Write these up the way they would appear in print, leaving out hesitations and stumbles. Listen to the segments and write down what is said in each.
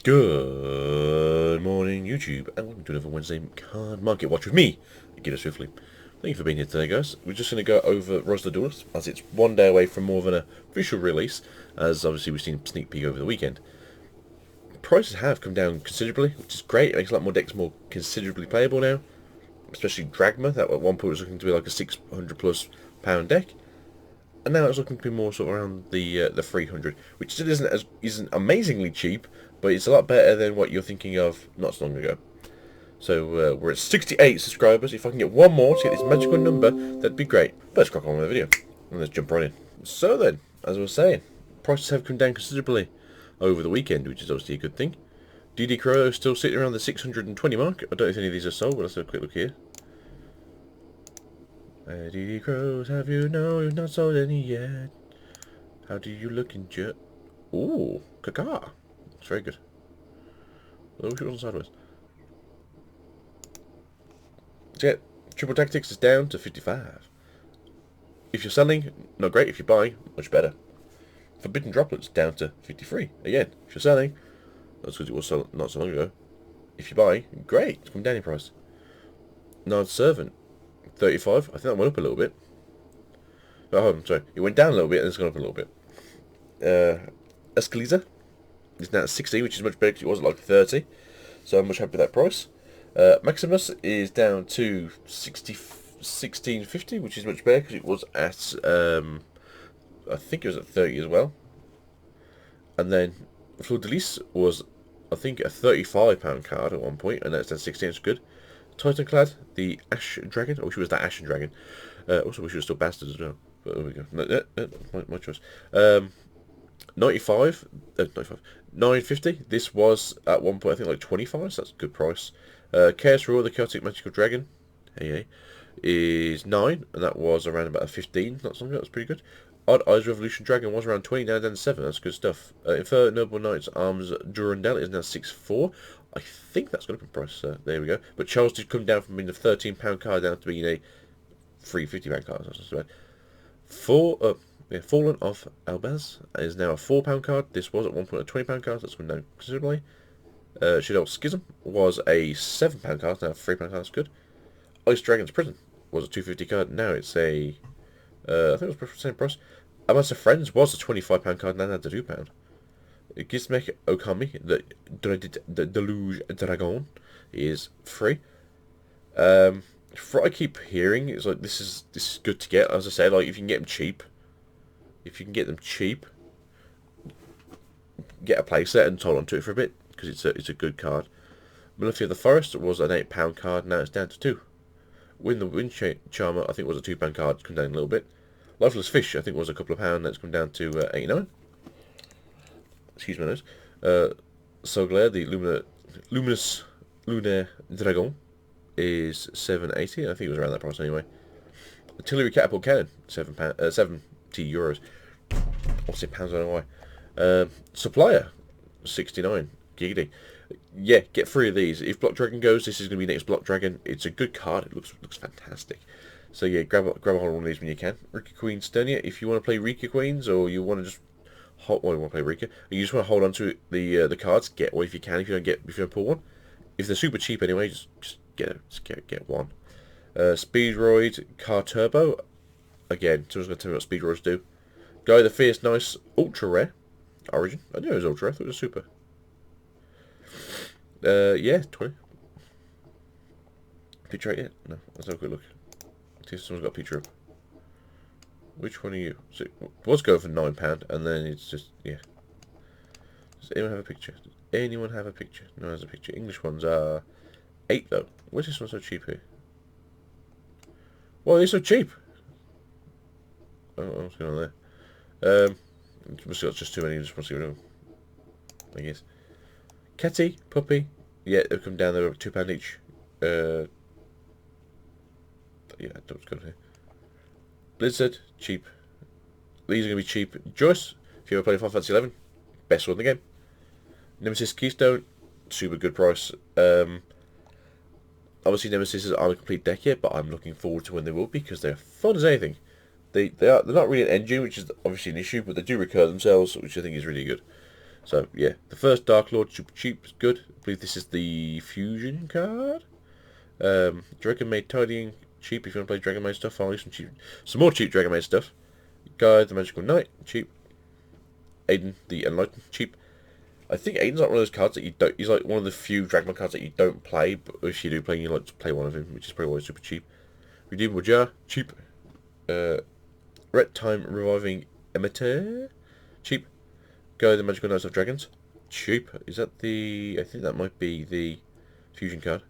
Good morning, YouTube, and welcome to another Wednesday Card Market Watch with me, Yugioh Swiftly. Thank you for being here today, guys. We're just going to go over Rise of the Duelist, as it's one day away from more of an official release, as obviously we've seen a sneak peek over the weekend. Prices have come down considerably, which is great. It makes a lot more decks more considerably playable now, especially Dragma, that at one point was looking to be like a £600+ deck. And now it's looking to be more sort of around the 300, which still isn't amazingly cheap, but it's a lot better than what you're thinking of not so long ago. So we're at 68 subscribers. If I can get one more to get this magical number, that'd be great. But let's crack on with the video and let's jump right in. So then, as I was saying, prices have come down considerably over the weekend, which is obviously a good thing. DD Crow is still sitting around the 620 mark. I don't know if any of these are sold, but let's have a quick look here. DD Crows, have you you've not sold any yet? How do you look in jet? Ooh, Kaka. It's very good. I wish it wasn't sideways. So yeah, Triple Tactics is down to 55. If you're selling, not great. If you're buying, much better. Forbidden Droplets down to 53. Again, if you're selling, that's because it was not so long ago. If you're buying, great. It's come down in price. Nard Servant, 35. I think that went up a little bit. Oh, I'm sorry. It went down a little bit and it's gone up a little bit. Escaliza is now at 60, which is much better because it was at like 30. So I'm much happy with that price. Maximus is down to 1650, which is much better because it was at I think it was at 30 as well. And then Duelist was, I think, a £35 card at one point, and that's at 16. It's good. Titanclad, the Ash Dragon. I wish it was that Ashen Dragon. Also wish it was still Bastards as well. But there we go. My choice. 95, 950. This was at one point I think like 25, so that's a good price. Chaos Roar, the Chaotic Magical Dragon, is 9, and that was around about a 15. Not something that was pretty good. Odd Eyes Revolution Dragon was around 20, now down to 7. That's good stuff. Infer Noble Knight's Arms Durandal is now 6.4. I think that's going to be price. There we go. But Charles did come down from being a £13 card down to being a £3.50 card. That's not so bad. Fallen of Albaz is now a £4 card. This was at one point a £20 card. That's come down considerably. Shadow Schism was a £7 card. Now a £3 card. That's good. Ice Dragon's Prison was a £2.50 card. Now it's a I think it was the same price. Amongst Friends was a £25 card. Now that's a £2. Gizmek Okami, the Deluge Dragon, is free. From what I keep hearing, it's like this is good to get. As I said, like if you can get them cheap, get a playset and hold on to it for a bit because it's a good card. Melifia of the Forest was an £8 card. Now it's down to 2. Wind Charmer, I think was a £2 card. It's come down a little bit. Lifeless Fish, I think was a couple of pounds. That's come down to 89. Excuse my nose. Soglair, the Luminous Lunar Dragon, is 7.80. I think it was around that price anyway. Artillery Catapult Cannon, €70. I'll say pounds, I don't know why. Supplier, 69. Giggity. Yeah, get 3 of these. If Block Dragon goes, this is going to be next Block Dragon. It's a good card. It looks fantastic. So yeah, grab a hold of one of these when you can. Rika Queen Sternia. If you want to play Rika Queens, or you want to just you want to play Rika, and you just want to hold on to the cards, get one if you can. If you don't pull one, if they're super cheap anyway, just get one. Speedroid Car Turbo. Again, someone's going to tell me what Speedroids do. Guy the Fierce Nice Ultra Rare Origin. I knew it was Ultra Rare. I thought it was Super. Yeah, 20. Picture right yet? No, let's have a quick look. See if someone's got a picture up. Which one are you? So it was going for £9, and then it's just, yeah. Does anyone have a picture? Does anyone have a picture? No one has a picture. English ones are 8 though. Why is this one so cheap here? Why are they so cheap? Oh, what's going on there? Must have got just too many. Just want to see what I'm doing, I guess. Catty, Puppy. Yeah, they've come down. They're £2 each. Yeah, don't go here. Blizzard, cheap. These are going to be cheap. Joyce, if you ever played Final Fantasy 11, best one in the game. Nemesis Keystone, super good price. Obviously Nemesis aren't a complete deck yet, but I'm looking forward to when they will be because they're fun as anything. They're not really an engine, which is obviously an issue, but they do recur themselves, which I think is really good. So yeah, the first Dark Lord, super cheap, is good. I believe this is the fusion card. Dragon Maid Tidying, cheap if you want to play Dragon Maid stuff. Finally, some more cheap Dragon Maid stuff. Guide the Magical Knight, cheap. Aiden the Enlightened, cheap. I think Aiden's like one of those cards that you don't. He's like one of the few Dragon cards that you don't play, but if you do play, you like to play one of him, which is probably why he's super cheap. Redeemable Jar, cheap. Ret Time Reviving Emitter, cheap. Go the Magical Knights of Dragons, cheap. Is that the? I think that might be the fusion card.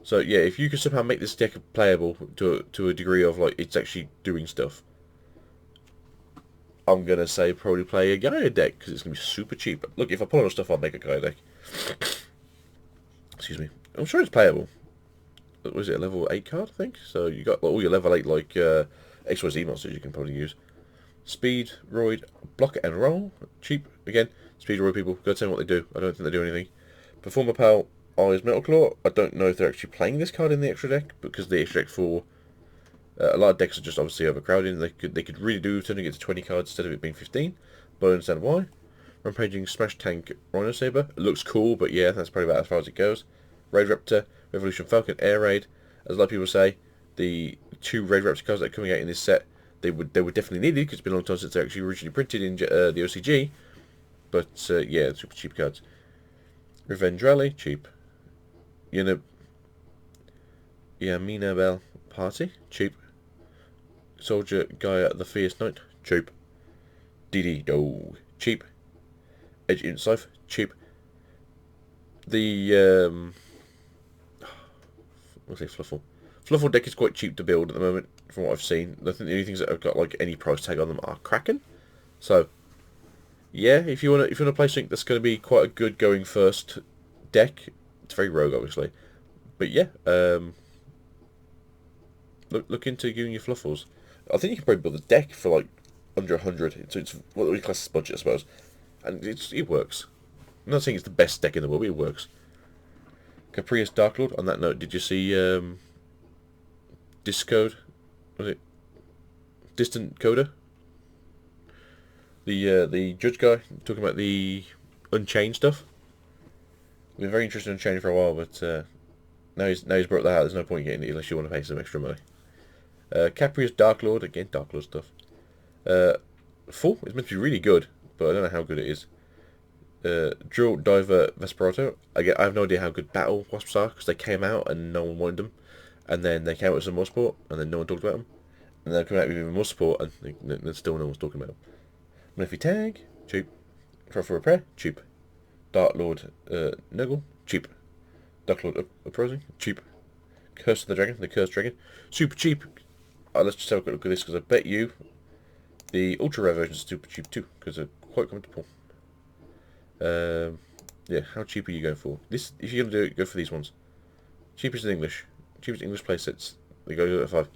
So yeah, if you can somehow make this deck playable to a degree of like it's actually doing stuff, I'm gonna say probably play a Gaia deck because it's gonna be super cheap. Look, if I pull enough stuff, I'll make a Gaia deck. Excuse me. I'm sure it's playable. Was it a level 8 card? I think so. You got all your level 8 like XYZ monsters you can probably use. Speed, Roid, Block and Roll, cheap again. Speed Roid people, go tell me what they do. I don't think they do anything. Performer Pal, Eyes Metal Claw. I don't know if they're actually playing this card in the extra deck because the extra deck for a lot of decks are just obviously overcrowded. And they could really do turning it to 20 cards instead of it being 15. But I understand why. Rampaging Smash Tank Rhino Saber. It looks cool, but yeah, that's probably about as far as it goes. Raid Raptor, Revolution Falcon, Air Raid. As a lot of people say, the 2 Raid Raptor cards that are coming out in this set, they were definitely needed because it's been a long time since they're actually originally printed in the OCG. But yeah, super cheap cards. Revenge Rally, cheap. Yamina Bell Party, cheap. Soldier Gaia the Fierce Knight, cheap. DD Do, cheap. Edge in Scythe, cheap. The I'll say Fluffle. Fluffle deck is quite cheap to build at the moment, from what I've seen. I think the only things that have got like any price tag on them are Kraken. So yeah, if you wanna play something that's gonna be quite a good going first deck, it's very rogue obviously. But yeah, look into giving your Fluffles. I think you can probably build a deck for like under 100. So it's what we class as budget, I suppose. And it works. I'm not saying it's the best deck in the world, but it works. Caprius Dark Lord. On that note, did you see Discode? Was it Distant Coder? The judge guy talking about the Unchained stuff. We've been very interested in Unchained for a while, but now he's brought that out. There's no point in getting it unless you want to pay some extra money. Caprius Dark Lord, again Dark Lord stuff. Full. It's meant to be really good, but I don't know how good it is. Drill Diver Vesperato. I have no idea how good Battle Wasps are because they came out and no one wanted them, and then they came out with some more support and then no one talked about them, and they're coming out with even more support and then still no one's talking about them. Murphy Tag, cheap. Proffer Repair, cheap. Dark Lord Nurgle, cheap. Dark Lord Uprising, cheap. Curse of the Dragon, the Cursed Dragon, super cheap. Let's just have a quick look at this because I bet you the ultra rare version is super cheap too because they're quite comfortable. Yeah, how cheap are you going for? This, if you're gonna do it, go for these ones. Cheapest in English, cheapest English play sets. They go at 5.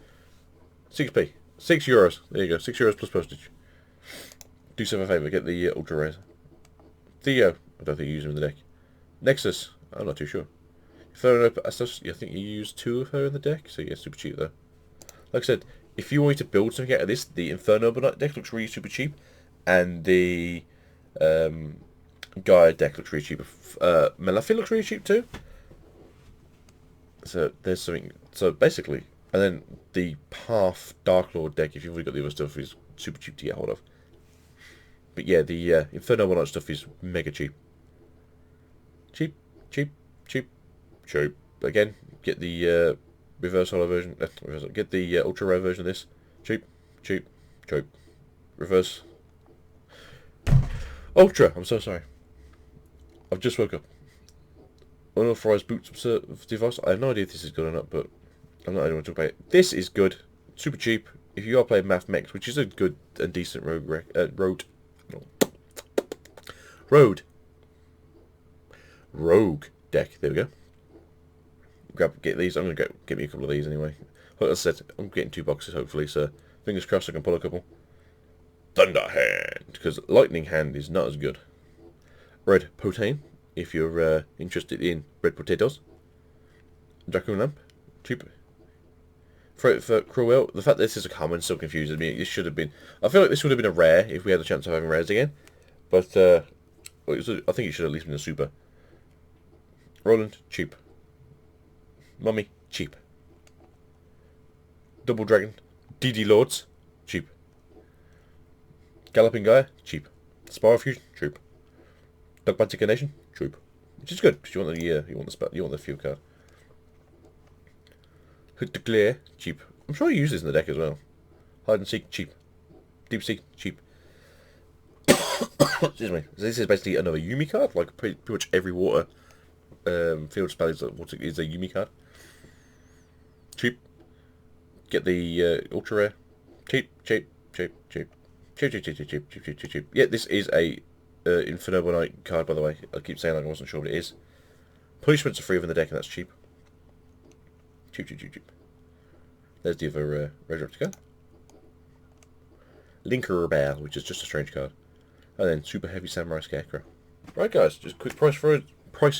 6p, €6. There you go, €6 plus postage. Do yourself a favour, get the ultra rares. Theo, I don't think you use them in the deck. Nexus, I'm not too sure. Inferno Astos, I think you use 2 of her in the deck, so yeah, super cheap though. Like I said, if you wanted to build something out of this, the Inferno deck looks really super cheap, and the Gaia deck looks really cheap. Malefi looks really cheap too. So there's something. So basically, and then the Path Dark Lord deck, if you've already got the other stuff, is super cheap to get hold of. But yeah, the Inferno One stuff is mega cheap. Cheap. Again, get the reverse holo version. Get the ultra rare version of this. Cheap. Reverse. Ultra. I'm so sorry. I've just woke up. Unauthorized boot device. I have no idea if this is good or not, but I'm not going to talk about it. This is good. Super cheap. If you are playing Math Mechs, which is a good and decent rogue deck. There we go. Get these. I'm going to get me a couple of these anyway. Like I said, I'm getting 2 boxes hopefully, so fingers crossed I can pull a couple. Thunder Hand, because Lightning Hand is not as good. Red Potain, if you're interested in red potatoes. Dracula Lamp, cheap. For Cruel, the fact that this is a common still confuses me. This should have been. I feel like this would have been a rare if we had a chance of having rares again. But I think it should at least been a super. Roland, cheap. Mummy, cheap. Double Dragon, DD Lords, cheap. Galloping Gaia, cheap. Spiral Fusion, cheap. Dogmatic Nation, cheap. Which is good because you want the field card. Hood to Clear, cheap. I'm sure I use this in the deck as well. Hide and Seek, cheap. Deep Sea, cheap. Excuse me. So this is basically another Yumi card. Like pretty much every water field spell is a Yumi card. Cheap. Get the ultra rare. Cheap. Yeah, this is a Inferno Knight card, by the way. I keep saying like I wasn't sure what it is. Punishments are free within the deck, and that's cheap. Cheap. There's the other Red Drop to go. Linker Bear, which is just a strange card. And then Super Heavy Samurai Scarecrow. Right, guys, just a quick price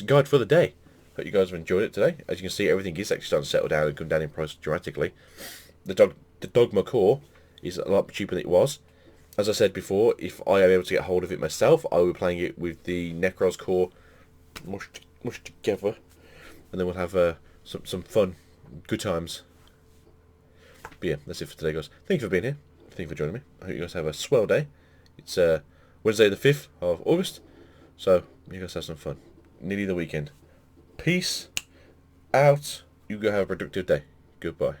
guide for the day. Hope you guys have enjoyed it today. As you can see, everything is actually starting to settle down and come down in price dramatically. The Dogma Core is a lot cheaper than it was. As I said before, if I am able to get hold of it myself, I will be playing it with the Necros Core mushed together. And then we'll have some fun, good times. But yeah, that's it for today, guys. Thank you for being here. Thank you for joining me. I hope you guys have a swell day. It's Wednesday the 5th of August. So, you guys have some fun. Nearly the weekend. Peace out. You go have a productive day. Goodbye.